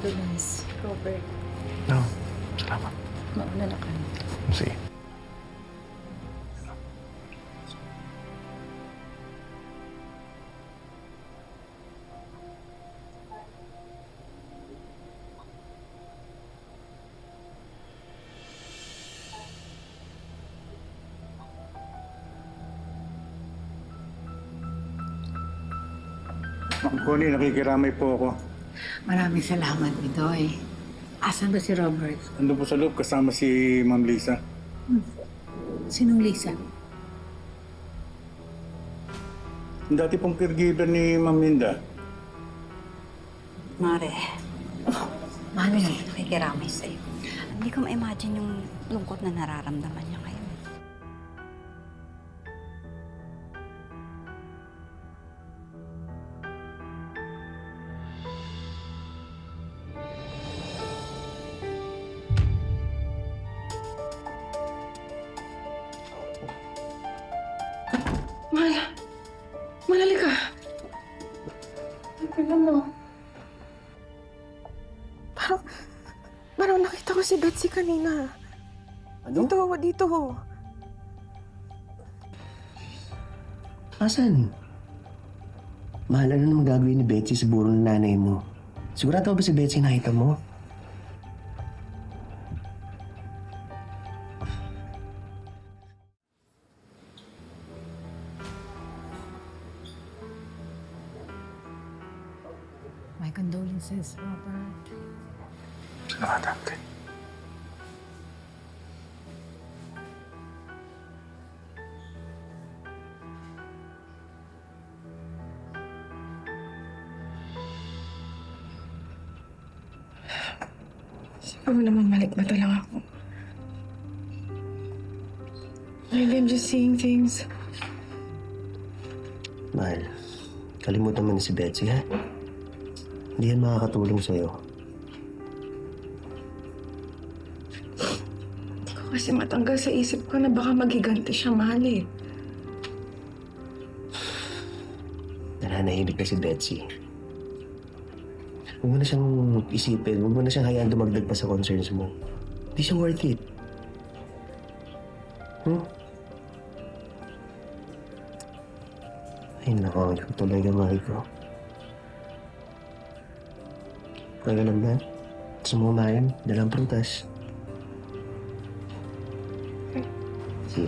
condolence, Robert. No, salamat. Mauna na kami. Sige. Ma'am Connie, nakikiramay po ako. Maraming salamat, Bidoy. Asan ba si Robert? Ando po sa loob kasama si Ma'am Lisa. Sinong Lisa? Ang dati pong caregiver ni Ma'am Minda. Mare, Mami, nakikiramay sa'yo. Hindi ko ma-imagine yung lungkot na nararamdaman niya ngayon. Mahal ka. Tingnan mo. Parang nakita ko si Betsy kanina. Ano? Dito. Asan? Mahal, ano naman gagawin ni Betsy sa buro ng nanay mo? Sigurado ba si Betsy nakita mo? my condolences, Robert. Salamat, ate. Siguro naman malikmata lang ako. Maybe I'm just seeing things. Mahal, kalimutan mo na si Betsy, ha? Hindi yan makakatulong sa'yo. Hindi ko kasi matanggal sa isip ko na baka maghiganti siya, mahal eh. Nananahimik na si Betsy. Huwag mo na siyang isipin. Huwag mo na siyang hayaan dumagdag pa sa concerns mo. Hindi siya worth it. Ay, nako. Ikaw talaga, mahal ko. Kaya lang ba? Gusto mo kumain? Dalang prutas. Sige.